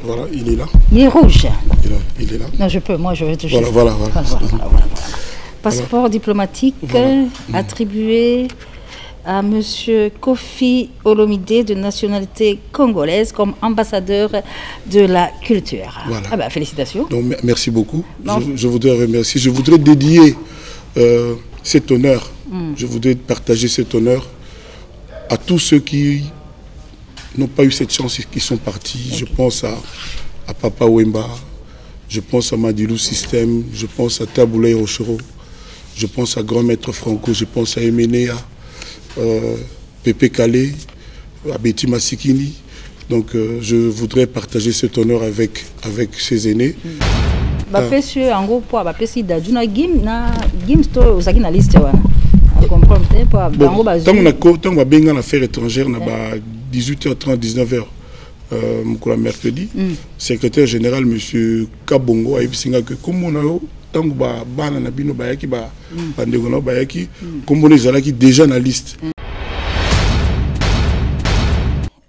Voilà, il est là. Il est rouge. Il est là. Non, je peux, moi je vais toucher. Voilà. Passeport diplomatique attribué à M. Kofi Olomide de nationalité congolaise comme ambassadeur de la culture. Voilà. Ah ben, félicitations. Donc, merci beaucoup. Je voudrais remercier. Je voudrais dédier cet honneur. Je voudrais partager cet honneur à tous ceux qui n'ont pas eu cette chance et qui sont partis. Okay. Je pense à Papa Wemba, je pense à Madilou System, je pense à Taboulay Rochero, je pense à Grand Maître Franco, je pense à Emenea, Pépé Calé, à Betty Massikini. Donc je voudrais partager cet honneur avec ses aînés. Monsieur Ango pour si d'aduna gim to osaki na liste wana. Comprendre pas bango bazu. Tant on a bien l'affaire étrangère na 18h30 19h mukula mercredi. Secrétaire général monsieur Kabongo a ibisinga que comme on a tant ba bana na bino bayaki ba bandeko na bayaki comme on ezalaki déjà na liste.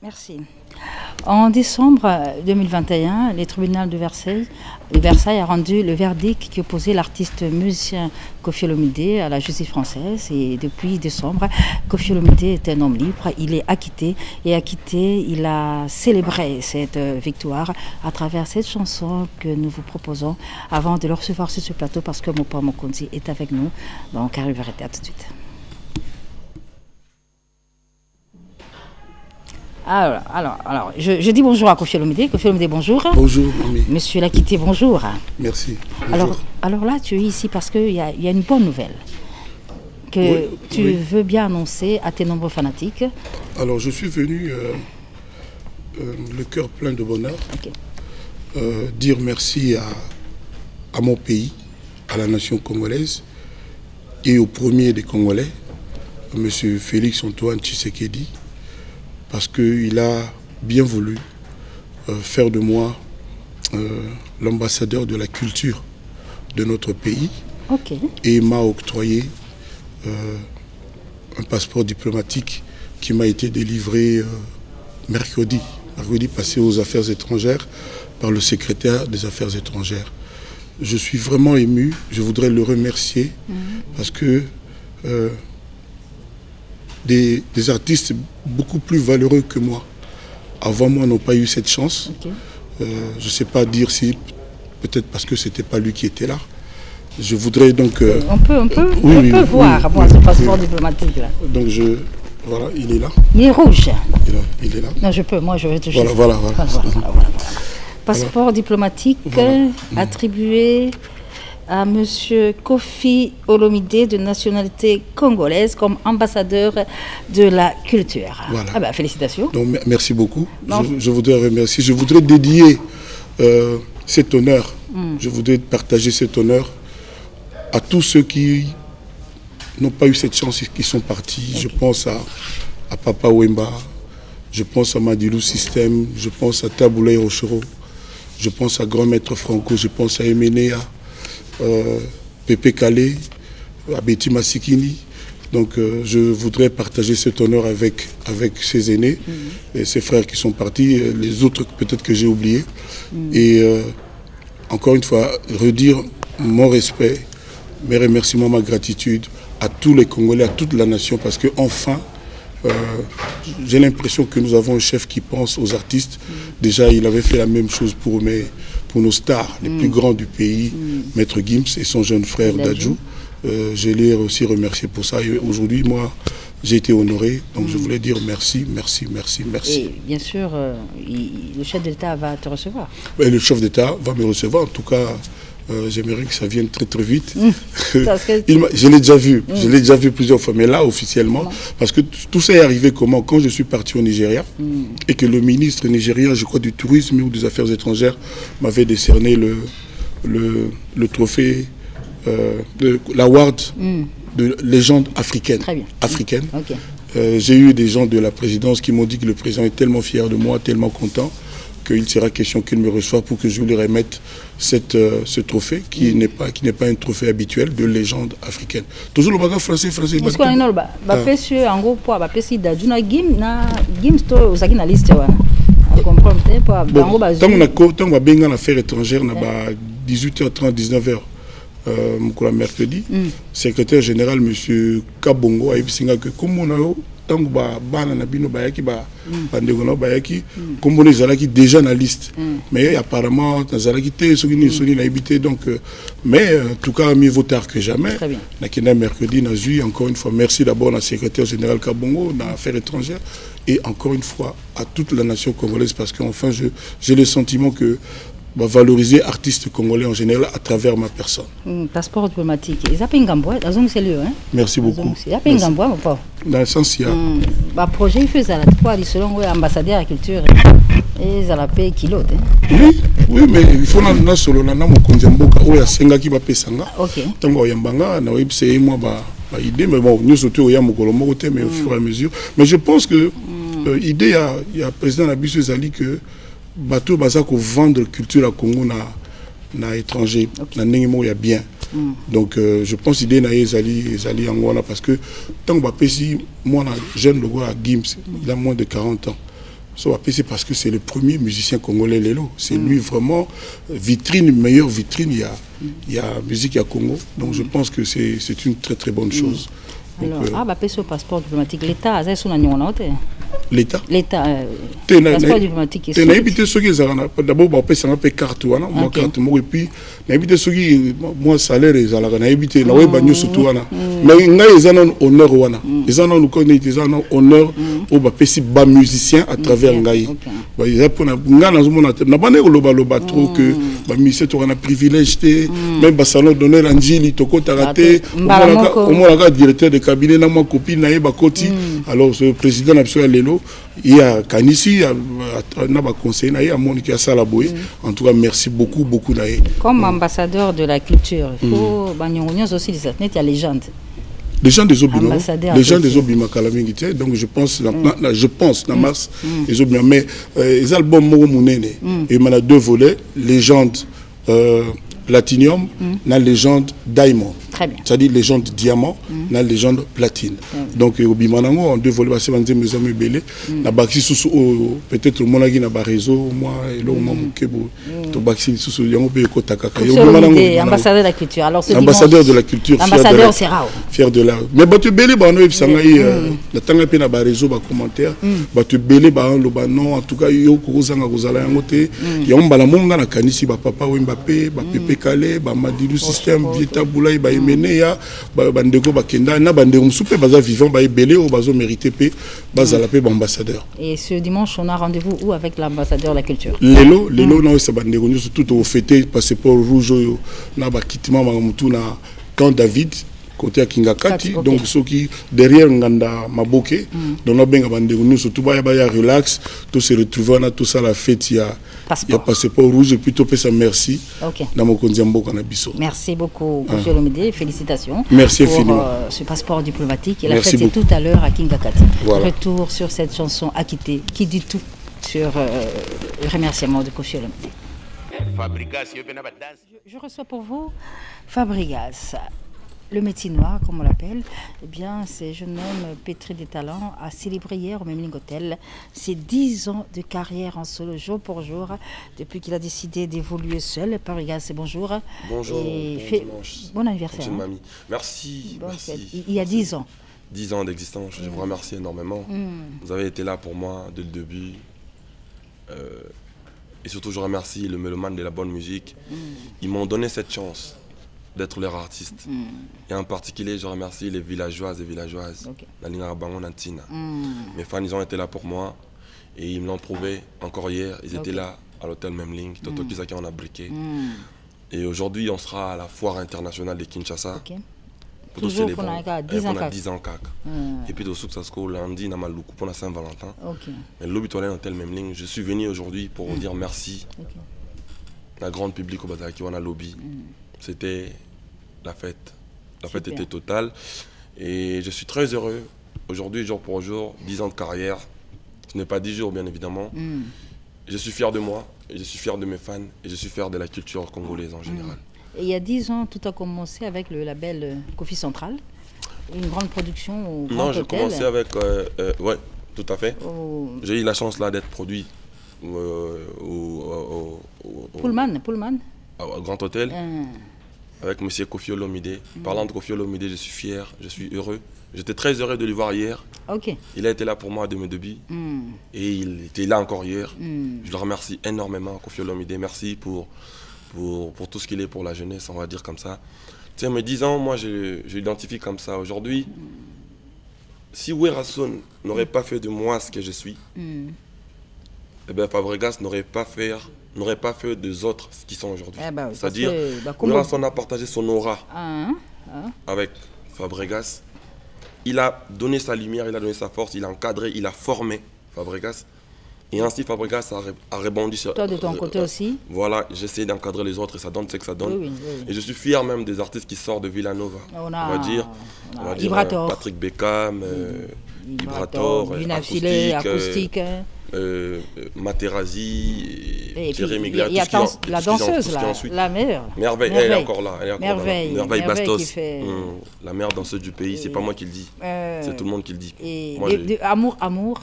Merci. En décembre 2021, le tribunal de Versailles a rendu le verdict qui opposait l'artiste musicien Kofi Olomide à la justice française. Et depuis décembre, Kofi Olomide est un homme libre. Il est acquitté. Il a célébré cette victoire à travers cette chanson que nous vous proposons avant de le recevoir sur ce plateau parce que Mopa Mokonzi est avec nous. Donc, arrive à tout de suite. Alors, je dis bonjour à Kofi Olomide. Kofi Olomide, bonjour. Bonjour, Mimi. Monsieur Lakité, bonjour. Merci. Bonjour. Alors là, tu es ici parce qu'il y a une bonne nouvelle que tu veux bien annoncer à tes nombreux fanatiques. Alors, je suis venu le cœur plein de bonheur, dire merci à mon pays, à la nation congolaise et au premier des Congolais, M. Félix Antoine Tshisekedi, parce qu'il a bien voulu faire de moi l'ambassadeur de la culture de notre pays. Et m'a octroyé un passeport diplomatique qui m'a été délivré mercredi passé aux affaires étrangères par le secrétaire des affaires étrangères. Je suis vraiment ému, je voudrais le remercier parce que des artistes beaucoup plus valeureux que moi, avant moi, n'ont pas eu cette chance. Je ne sais pas dire si, peut-être parce que ce n'était pas lui qui était là. Je voudrais donc... on peut voir ce passeport diplomatique là. Donc voilà, il est là. Il est rouge. Il est là. Non, je peux, moi je vais toucher. Voilà. Passeport diplomatique attribué à M. Kofi Olomide de nationalité congolaise comme ambassadeur de la culture. Voilà. Ah ben, félicitations. Donc, merci beaucoup. Je voudrais remercier. Je voudrais dédier cet honneur. Je voudrais partager cet honneur à tous ceux qui n'ont pas eu cette chance et qui sont partis. Je pense à Papa Wemba, je pense à Madilou System, je pense à Taboulay Rochero, je pense à Grand Maître Franco, je pense à Emenea, Pépé Calé, à Betty Massikini. Donc je voudrais partager cet honneur avec ses aînés et ses frères qui sont partis, les autres peut-être que j'ai oubliés. Et encore une fois, redire mon respect, mes remerciements, ma gratitude à tous les Congolais, à toute la nation, parce que enfin, j'ai l'impression que nous avons un chef qui pense aux artistes. Déjà, il avait fait la même chose pour nos stars, les plus grands du pays, Maître Gims et son jeune frère Dadjou. Je l'ai aussi remercié pour ça. Et aujourd'hui, moi, j'ai été honoré. Donc, je voulais dire merci. Et bien sûr, le chef d'État va te recevoir. Et le chef d'État va me recevoir. En tout cas, j'aimerais que ça vienne très vite. Je l'ai déjà vu. Je l'ai déjà vu plusieurs fois. Mais là, officiellement, parce que tout ça est arrivé comment? Quand je suis parti au Nigeria et que le ministre nigérien, je crois, du tourisme ou des affaires étrangères m'avait décerné le trophée, l'award de légende africaine. Très bien. Africaine. J'ai eu des gens de la présidence qui m'ont dit que le président est tellement fier de moi, tellement content, qu'il sera question qu'il me reçoive pour que je lui remette ce trophée qui n'est pas un trophée habituel de légende africaine. Toujours le bagage français. Est-ce qu'on a une en gros pour si d'aduna gim to osaki na liste wana. On comprend peut-être pas. Tant qu'on a bien en affaires étrangères, on a 18h30, 19h. Mercredi, secrétaire général M. Kabongo a dit que comme on a tant que bana na bino bayaki ba bandeko bayaki comme on est déjà na liste mais apparemment nazalaki te soki ni na habité donc mais en tout cas mieux vaut tard que jamais na kina mercredi na jui encore une fois merci d'abord na secrétaire général Kabongo na affaires étrangères et encore une fois à toute la nation congolaise parce qu'enfin j'ai le sentiment que va valoriser artistes congolais en général à travers ma personne. Passeport diplomatique. Ils appellent Gambois, dans un lieu. Merci beaucoup. Ils appellent Gambois ou pas? Dans le sens, il y a. Le projet, il fait ça, selon l'ambassadeur de la culture. Et ça la paye kilo. Oui, mais il faut que solo na mo konzemboka o ya senga ki ba pesanga. OK. Tango yambanga na web c'est moi ba idée mais bon nous surtout ya mokolo moko te mais au fur et à mesure. Mais je pense que idée il y a président Nabiso Zali que bateau baza ko vendre culture à Congo na étranger na ndenge ya bien donc je pense idée na ezali angona parce que tant que bapesi moi na jeune logo à Gims il a moins de 40 ans so bapesi parce que c'est le premier musicien congolais lelo c'est lui vraiment vitrine meilleure vitrine il y a musique à Congo donc je pense que c'est une très très bonne chose. Alors, bapesi au passeport diplomatique l'État a son agnon l'État passeport diplomatique tu n'as évité ceux qui d'abord bapesi un peu carte wana moi carte moi et puis n'as évité ceux qui moi salaire ils allaient n'as évité na weba nyo surtout wana mais ngai ils ont honneur wana ils ont nous connaît ils ont honneur au bapesi ba musicien à travers ngai ba ils pour na ngana zomona na bande loba trop que ba musicien tu a privilège même ba salon d'honneur anjili toko taraté au moins directeur de cabinet na ma copine na ba koti alors ce président absolument lelo il y a Kanisi na ba conseiller na ya Monique ya Salaboy en tout cas merci beaucoup naé comme ambassadeur de la culture il faut banyonyo aussi les athlètes il y a légende les gens des Obima les gens des Obima Kalamingité donc je pense na mars les Obima mais les albums mo munene et il y a deux volets légende Platinium, la légende Diamond. Très bien. C'est-à-dire légende Diamant, la légende Platine. Donc, au Bimanango, on deux volets, c'est mes amis belé. Na baxi sous peut-être mon agui na réseau, moi et l'homme mon kebo. To baxi sous yango be ko takaka. Ambassadeur de la culture. Alors ce ambassadeur de la culture. Ambassadeur c'est rare. Fier de la. Mais batu belé ba no sangai la tanga pe na réseau ba commentaire. Batu belé ba lo ba non en tout cas yo ko zanga ko zala yango te. Yango bala monga na kanisi ba papa Mbappé, ba Pepe Calais, ba Madilu système Vieta Boulay ba Meneya bandeko bakenda na bandeko msupe baza vivant ba belé o bazo mérité pe baza la pe ambassadeur. Et ce dimanche on a rendez-vous où avec l'ambassadeur de la culture? Lelo na ça bandeko nous tout au fêter passeport rouge na ba kitima mutu na Camp David côté à Kingakati donc ceux qui derrière Nganda Maboke donc na benga bandeko nous surtout ba relax tout se retrouver na tout ça la fête il y a passeport rouge et puis tout ça merci dans mon konziambo na biso. Merci beaucoup monsieur Lomide, félicitations. Merci infiniment. Ce passeport diplomatique et la fête c'est tout à l'heure à Kingakati. Voilà. Retour sur cette chanson Akité qui dit tout sur le remerciement de Koffi Olomide. Je reçois pour vous Fabregas. Le métier noir, comme on l'appelle, eh bien, ce jeune homme pétri de talent a célébré hier au Memling Hotel ses 10 ans de carrière en solo jour pour jour, depuis qu'il a décidé d'évoluer seul. Fabregas, bonjour. Bonjour, bon anniversaire. Mamie. Merci. Merci. Il y a 10 ans. 10 ans d'existence, je vous remercie énormément. Vous avez été là pour moi dès le début. Et surtout, je remercie le mélomane de la bonne musique. Ils m'ont donné cette chance d'être leur artiste. Et en particulier, je remercie les villageoises et villageoises. Mes fans, ils ont été là pour moi et ils me l'ont prouvé encore hier. Ils étaient là à l'hôtel Memling, Toto Kisaki on a briqué. Et aujourd'hui, on sera à la foire internationale de Kinshasa. Pour célébrer. On a 10 ans. Et puis, au Souksasko, lundi, on a Maloukou pour la Saint-Valentin. Mais l'hôpital hôtel Memling, je suis venu aujourd'hui pour vous dire merci. La grande public au Bazaki, on a lobby. C'était la fête. La fête était totale. Et je suis très heureux. Aujourd'hui, jour pour jour, 10 ans de carrière. Ce n'est pas 10 jours, bien évidemment. Je suis fier de moi, et je suis fier de mes fans, et je suis fier de la culture congolaise en général. Et il y a 10 ans, tout a commencé avec le label Koffi Central. Une grande production au Grand Hôtel. J'ai commencé avec... oui, tout à fait. J'ai eu la chance là d'être produit Pullman. Au Grand Hôtel, avec M. Koffi Olomide. Parlant de Koffi Olomide, je suis fier, je suis heureux. J'étais très heureux de le voir hier. Ok. Il a été là pour moi de mes débuts. Et il était là encore hier. Je le remercie énormément, Koffi Olomide. Merci pour tout ce qu'il est pour la jeunesse, on va dire comme ça. Tu sais, mes 10 ans, moi, je l'identifie comme ça. Aujourd'hui, si Werason n'aurait pas fait de moi ce que je suis, eh bien, Fabregas n'aurait pas fait des autres ce qu'ils sont aujourd'hui. C'est-à-dire, Werason a partagé son aura avec Fabregas. Il a donné sa lumière, il a donné sa force, il a encadré, il a formé Fabregas. Et ainsi, Fabregas a rebondi sur... Toi, de ton côté aussi. Voilà, j'essaie d'encadrer les autres et ça donne ce que ça donne. Oui. Et je suis fier même des artistes qui sortent de Villanova. On va dire Patrick Beckham, Vibrator, Acoustique, Materazzi, Thierry Miglia. Il y a la danseuse, la meilleure. Merveille, elle est encore là. Merveille Bastos, la meilleure danseuse du pays. C'est pas moi qui le dis, c'est tout le monde qui le dit. Amour.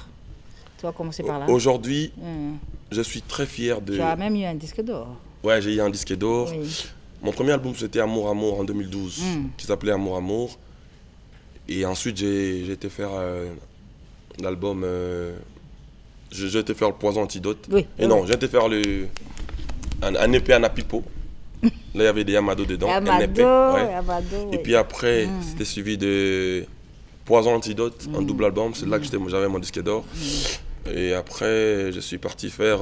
Tu vas commencer par là. Aujourd'hui, je suis très fier de... Tu as même eu un disque d'or. Ouais, j'ai eu un disque d'or. Oui. Mon premier album, c'était Amour en 2012, qui s'appelait Amour. Et ensuite, j'ai été faire l'album... j'ai été faire le Poison Antidote. Oui. Et non, j'ai été faire un EP à Napipo. Là, il y avait des Amado dedans. Amado. Et puis après, c'était suivi de... Poison Antidote, un double album, c'est là que j'avais mon disque d'or. Et après, je suis parti faire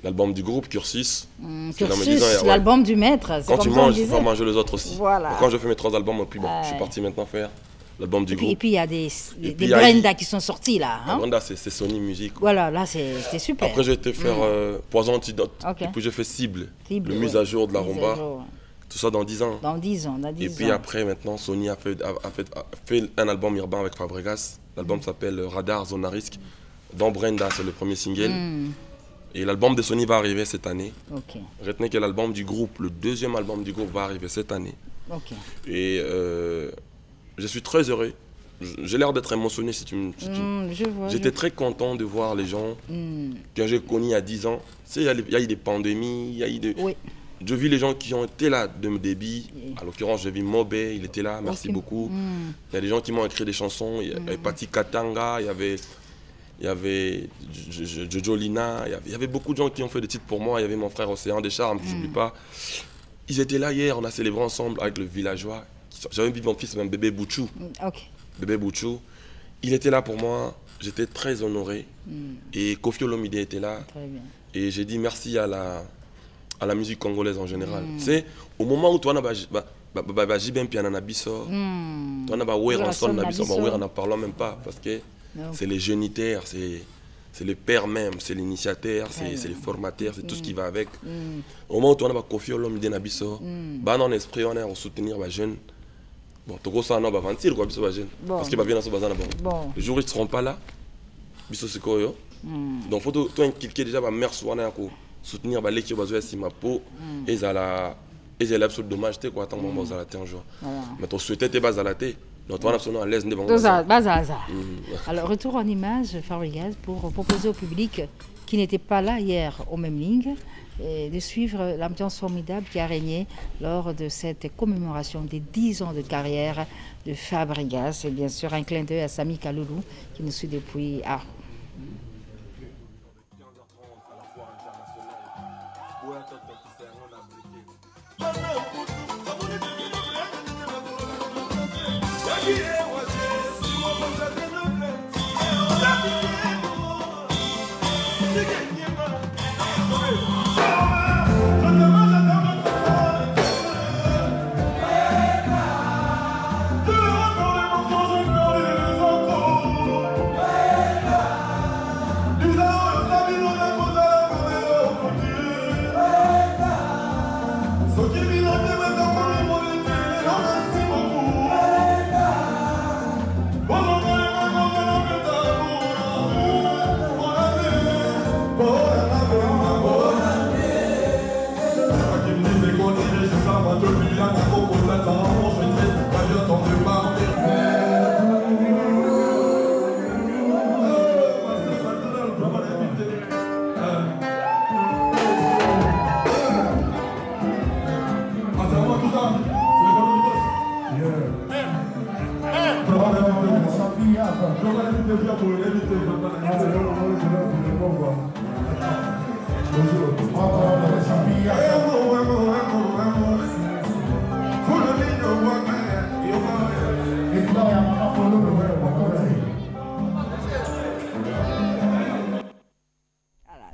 l'album du groupe, Cursus. Cursus, l'album du maître. Quand tu manges, il faut manger les autres aussi. Voilà. Quand je fais mes 3 albums, puis bon, je suis parti maintenant faire l'album du groupe. Et puis il y a des Brenda qui sont sortis là. Brenda, c'est Sony Music. Voilà, là c'était super. Après, j'ai été faire Poison Antidote. Et puis j'ai fait Cible, le mise à jour de la rumba. Tout ça dans 10 ans. Dans 10 ans, Et puis après, maintenant, Sony a fait un album urbain avec Fabregas. L'album s'appelle Radar, Zone à risque. Dans Brenda, c'est le premier single. Et l'album de Sony va arriver cette année. Retenez que l'album du groupe, le deuxième album du groupe va arriver cette année. Et je suis très heureux. J'ai l'air d'être émotionné si tu me... J'étais très content de voir les gens que j'ai connus il y a 10 ans. Tu sais, il y a eu des pandémies, il y a eu des... Je vis les gens qui ont été là de mes débuts. À l'occurrence, j'ai vu Mobé, il était là, merci beaucoup. Il y a des gens qui m'ont écrit des chansons. Il y avait Pati Katanga, il y avait Jojo Lina. Il y avait beaucoup de gens qui ont fait des titres pour moi. Il y avait mon frère Océan Descharmes, que je n'oublie pas. Ils étaient là hier, on a célébré ensemble avec le villageois. J'avais vu mon fils, même Bébé Bouchou. Bébé Bouchou. Il était là pour moi. J'étais très honoré. Et Koffi Olomide était là. Et j'ai dit merci à la musique congolaise en général. C'est au moment où tu as Jibem Piana Bisso, tu as Werason Nabiso, on n'en parle même pas parce que c'est les génitaires, c'est les pères même, c'est l'initiateur, c'est les formateurs, c'est tout ce qui va avec. Au moment où tu as Koffi Olomide Nabiso, dans l'esprit, on est à soutenir les jeunes. Bon, tu as un aventure quoi, jeunes, parce qu'ils viennent à bon. Les juristes ne seront pas là, Bisso c'est quoi yo. Donc il faut toi inculquer déjà ma mère soit soutenir l'équipe de Simapo et ça et c'est l'absolu dommage quoi tant bon ça la un jour mais tu souhaitais tes bases à la tête donc toi absolument à l'aise devant alors retour en image Fabregas pour proposer au public qui n'était pas là hier au même ligne de suivre l'ambiance formidable qui a régné lors de cette commémoration des 10 ans de carrière de Fabregas et bien sûr un clin d'œil à Sami Kaloulou qui nous suit depuis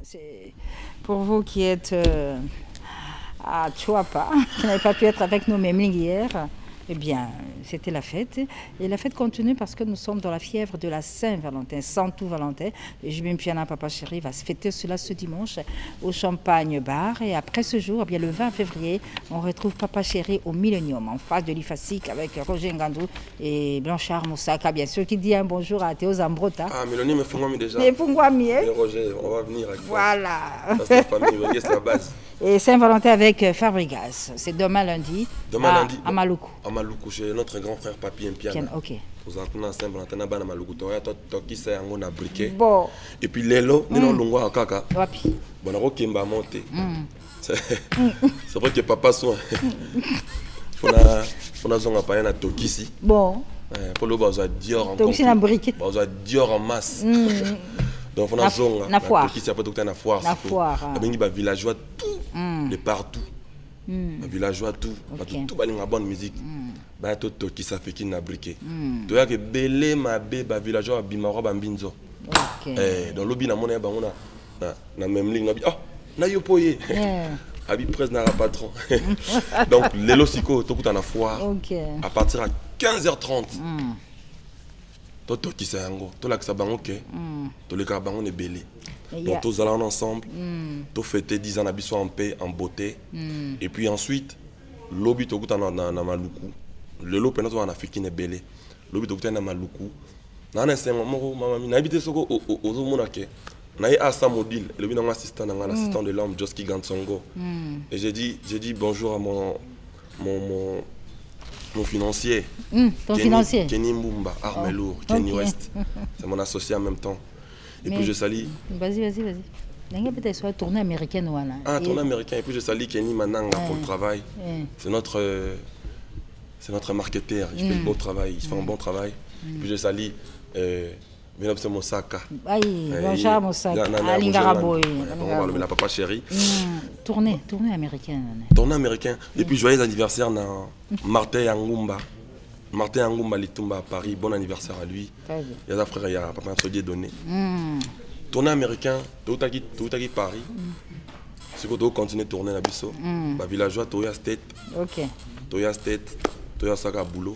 C'est pour vous qui êtes à Chuapa, qui n'avez pas pu être avec nous même hier. Eh bien, c'était la fête. Et la fête continue parce que nous sommes dans la fièvre de la Saint-Valentin, Santou Valentin. Et Jibim Piana, Papa Chéri, va se fêter cela ce dimanche au Champagne Bar. Et après ce jour, eh bien, le 20 février, on retrouve Papa Chéri au Millennium, en face de l'IFASIC, avec Roger Ngandou et Blanchard Moussaka, bien sûr, qui dit un bonjour à Théo Zambrota. Ah, Millennium, mais Fungwami déjà. Mais Fungwami, hein? Et Roger, on va venir avec voilà. Ça, c'est la famille, c'est la base. Et Saint-Valentin avec Fabregas. C'est demain lundi. Demain lundi. À Maluku. À Maluku, chez notre grand frère Papi Mpiana. Ok. Vous entendez Saint-Valentin à Maluku. Toki c'est un a briquet. Bon. Et puis Lelo, nous non longwa à Kaka. Wapi. Bon, on a Kimba monté. C'est vrai que papa soit. On a zone à payer à Toki ici. Bon. Pour le bas, on a Dior en Toki c'est un briquet. On a Dior en masse. Donc on a zone na foire. Toki c'est pas tout na foire. Na foire. Il y a villageois tout. De partout. Villageois tout. Tout la bonne musique. Bah tout Toki ça fait qu'il n'a briqué. Tu vois que belé ma bé ba villageois bimaro bambinzo. OK. Dans lobby na monnaie ba on a na même ligne oh na yo poye. Abi presse na patron. Donc lelo siko to kuta na foire. OK. À partir à 15h30. Toto qui c'est ango, to la que ça bango ke. To le ka bango ne belé. Donc tous allons ensemble. To fêter 10 ans d'habitude en paix, en beauté. Et puis ensuite lobby to kuta na Maluku. Le lo penato en Afrique ne belé. Lobby to kuta na Maluku. Na na c'est mama mama na habité soko ozo mona ke. Na yi asa modile, le bin assistant na assistant de l'homme Joski Gansongo. Et j'ai dit bonjour à mon financier. Ton financier. Kenny Mbumba, Armelour, Kenny West. C'est mon associé en même temps. Et puis je salue. Vas-y. N'engue peut-être soit tournée américaine ou là. Ah, tournée américaine. Et puis je salue Kenny Mananga pour le travail. C'est notre marketeur. Il fait le beau travail. Il fait un bon travail. Et puis je salue Benopse Moussaka. Aïe, Blanchard Moussaka. Alingaraboy. On va le Papa Chéri. Tournée américaine. Tournée américaine. Et puis joyeux anniversaire à Martin Angumba. Martin Angumba Litumba à Paris. Bon anniversaire à lui. Il y a un frère, il y a Papa Sodier donné. Tournée américain, tout à Paris. Si vous continuez de tourner la bisso, ma villageois, Toya State. Ok. Toya State, Toya Saka Boulot.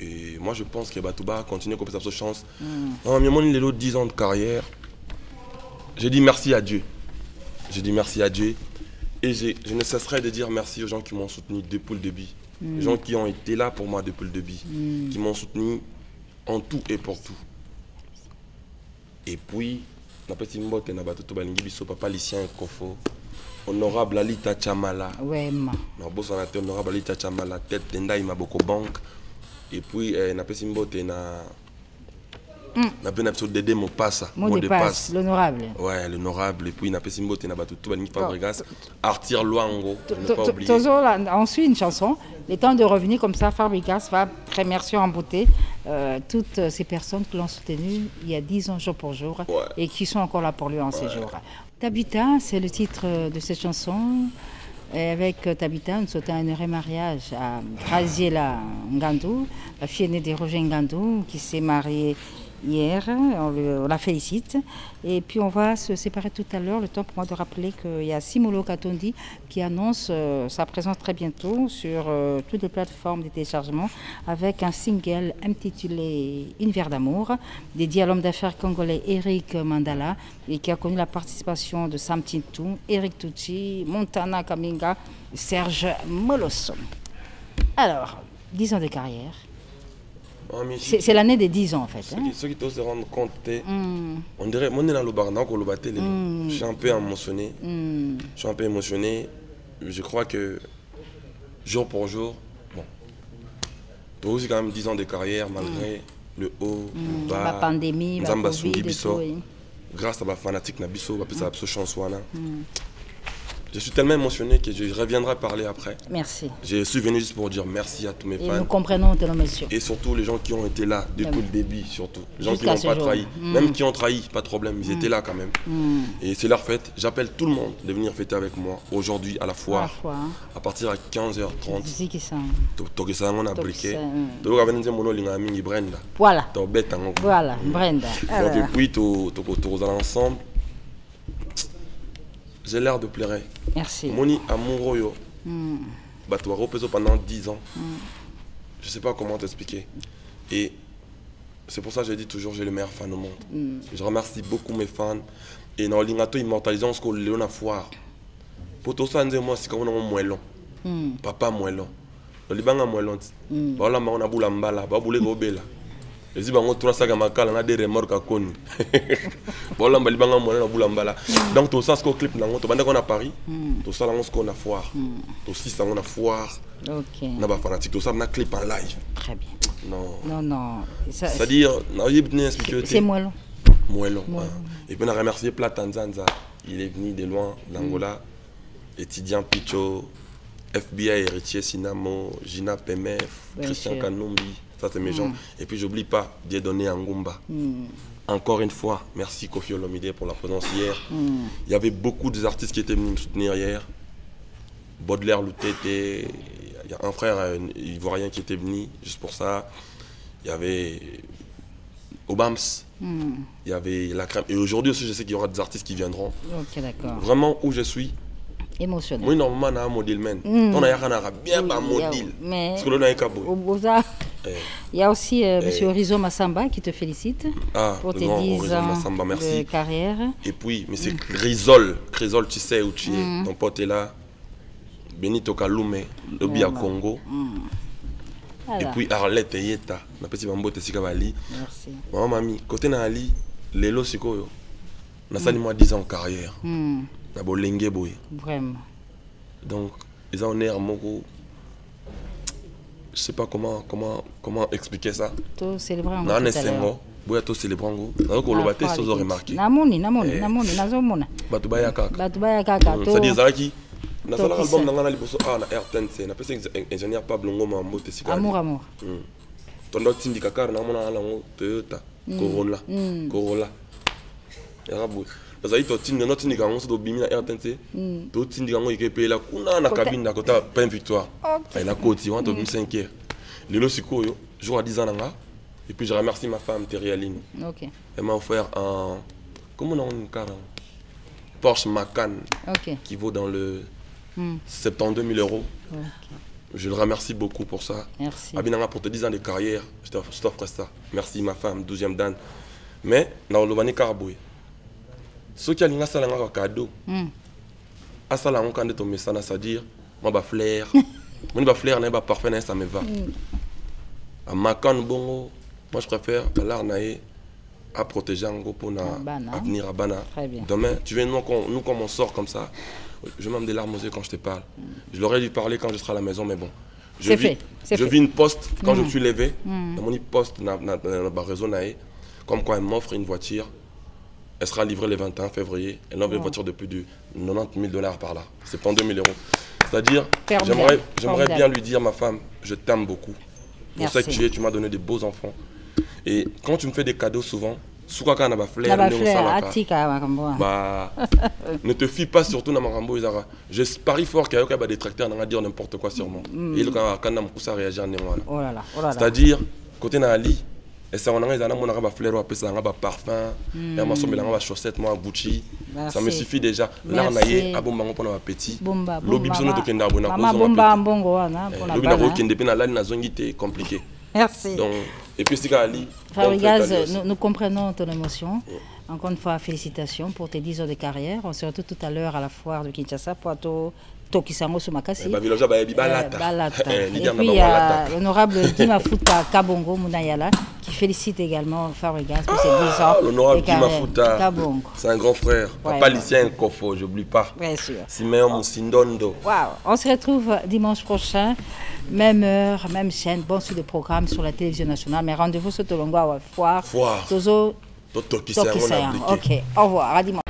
Et moi je pense que Batouba continue comme ça, sa chance. En mon les 10 ans de carrière, j'ai dit merci à Dieu. Et je ne cesserai de dire merci aux gens qui m'ont soutenu depuis le début. Les gens qui ont été là pour moi depuis le début. Qui m'ont soutenu en tout et pour tout. Et puis, Papa Lucien Kofo, honorable Alita Chamala. Ouais, ma. Honorable Alita Chamala, tête d'Endaï Maboko Bank. Et puis, na Dédé Mopassa. Mot de passe, l'honorable. Ouais, l'honorable. Et puis, na Pessimbote na Batutu Bani Fabregas. Artir Luango, je ne pas oublier. On suit une chanson. Le temps de revenir comme ça, Fabregas va remercier en beauté toutes ces personnes qui l'ont soutenu il y a 10 ans jour pour jour et qui sont encore là pour lui en ces jours. Tabita, c'est le titre de cette chanson. Et avec Tabita, nous souhaitons un heureux mariage à Graziella Ngandou, la fille aînée de Roger Ngandou, qui s'est mariée hier. On la félicite. Et puis on va se séparer tout à l'heure. Le temps pour moi de rappeler qu'il y a Simolo Katondi qui annonce sa présence très bientôt sur toutes les plateformes de téléchargement avec un single intitulé Une verre d'amour, dédié à l'homme d'affaires congolais Eric Mandala et qui a connu la participation de Sam Tintou, Eric Tucci, Montana Kaminga, Serge Molosso. Alors, 10 ans de carrière. C'est l'année des 10 ans en fait. Ceux qui doivent se rendre compte, on dirait, moi, je suis un peu émotionné. Je suis un peu émotionné. Je crois que jour pour jour, bon, toi aussi quand même 10 ans de carrière malgré le haut, le bas, la pandémie, la Covid et tout. Grâce à ma fanatique, na biso, la chance wana. Je suis tellement émotionné que je reviendrai parler après. Merci. Je suis venu juste pour dire merci à tous mes fans. Et nous comprenons ton émotion. Et surtout les gens qui ont été là depuis le début, surtout. Les gens qui n'ont pas trahi. Même qui ont trahi, pas de problème, ils étaient là quand même. Et c'est leur fête. J'appelle tout le monde de venir fêter avec moi aujourd'hui à la foire. À partir de 15h30. On a briqué. Voilà. Voilà, Brenda. Donc depuis, tous ensemble. J'ai l'air de pleurer. Merci. Moni amoureux pendant 10 ans. Je ne sais pas comment t'expliquer. Et c'est pour ça que je dis toujours j'ai le meilleur fan au monde. Je remercie beaucoup mes fans. Et dans l'ingato immortalisant ce qu'on a foire. Pour tout ça, moi c'est comme un moellon. Papa moellon. Le Liban a moellon. Voilà, on a boula mbala, ba boule gobela. Les Libanais ont ça comme on a des remorques à Kony. Voilà, les Libanais ont boula mbala. Donc tout ça ce qu'on clip dans on bande qu'on a Paris. Tout ça là on ce qu'on a foire. Tout ça on a foire. OK. On a pas fanatique tout ça on a clip en live. Très bien. Non. C'est-à-dire, c'est moellon. Moellon. Et puis on a remercié Platanzanza. Il est venu de loin, d'Angola. Étudiant Picho, FBI Héritier Sinamo, Gina Pemef, Christian Kanumbi. Ça c'est mes gens. Et puis j'oublie pas Dieudonné Angumba. Encore une fois, merci Koffi Olomide pour la présence hier. Il y avait beaucoup d'artistes qui étaient venus me soutenir hier. Baudelaire Loutete, il y a un frère ivoirien qui était venu juste pour ça. Il y avait Obams, il y avait la crème. Et aujourd'hui aussi, je sais qu'il y aura des artistes qui viendront. Ok, d'accord. Vraiment, où je suis. Émotionnel. Oui, normalement, on a un modèle, man. On a bien pas modèle. Mais il y a aussi M. Rizo Massamba qui te félicite pour tes 10 ans de carrière. Et puis, M. Rizol, tu sais où tu es. Ton pote est là. Benito Kalume, le Bia Congo. Et puis Arlette Yeta, na petit bambo te sikabali. Merci. Maman mami, côté na Ali, lelo sikoyo. Na sali moi 10 ans en carrière. Na bolenge boy. Vraiment. Donc, ils ont un moko. Je sais pas comment expliquer ça. To célébrer na nesengo, boya to célébrer ngo. Na ko lobate sozo remarquer. Namoni nazomona. Batubaya kaka. C'est-à-dire Zaki na sala album na ngana liboso na RTNC na pesa ingénieur Pablo Ngoma mbote sika amour tondo tindi kakar na mona ala ngo Toyota Corolla yarabu bazali to tindi no tindi kango so bimi na RTNC to tindi kango ikepe la kuna na cabine na kota Pain Victoire na koti wanto 5e lelo sikoyo jour à 10 ans nga et puis je remercie ma femme Thierry Aline. OK. Elle m'a offert un comment on dit car Porsche Macan qui vaut dans le 72 000 €. Okay. Je le remercie beaucoup pour ça. Merci. Abinanga pour tes 10 ans de carrière, je t'offre ça. Merci ma femme, 12e dan. Mais, dans le Bani Karaboué, ceux qui ont un cadeau, à ça, on a ton message, c'est-à-dire, moi, je flair, moi, flair, je parfait, ça me va. À Macan, bon, moi, je préfère l'arnaï à protéger un groupe pour l'avenir à Bana. Demain, tu viens, nous, comme on sort comme ça, je m'aime des larmes aux yeux quand je te parle. Je l'aurais dû parler quand je serai à la maison, mais bon. Je vis une poste quand je me suis levé. Dans mon poste, dans ma réseau, comme quoi elle m'offre une voiture. Elle sera livrée le 21 février. Elle offre une voiture de plus de 90 000 $ par là. C'est pas 2 000 €. C'est-à-dire, j'aimerais bien lui dire, ma femme, je t'aime beaucoup. Pour ça que tu m'as donné des beaux enfants. Et quand tu me fais des cadeaux souvent, ne te fie pas surtout dans Marambo. Je parie fort qu'il y a des détracteurs qui dire n'importe quoi sur moi. Et le cas quand réagir c'est-à-dire côté Nali et ça on a des fleurs ou des parfums, et ma somme des chaussettes moi Gucci. Ça me suffit déjà. Là on a eu à bon pour l'appétit. Lobby besoin de kenda bona compliqué. Merci. Donc, et puis c'est Ali. Fabregas, nous comprenons ton émotion. Encore une fois, félicitations pour tes 10 ans de carrière. On se retrouve tout à l'heure à la foire de Kinshasa pour Tokisango Sumakasi. Et puis il y a l'honorable Dima Fouta Kabongo Mounayala qui félicite également Fabregas pour ses 10 ans. L'honorable Dima Fouta, c'est un grand frère. Papa Lucien Kofo, j'oublie pas. Bien sûr. Siméon Moussindondo. Waouh. On se retrouve dimanche prochain. Même heure, même chaîne, bon suite de programme sur la télévision nationale. Mais rendez-vous sur Tolongo à Foire. Tozo Tokisango. Ok, au revoir, à dimanche.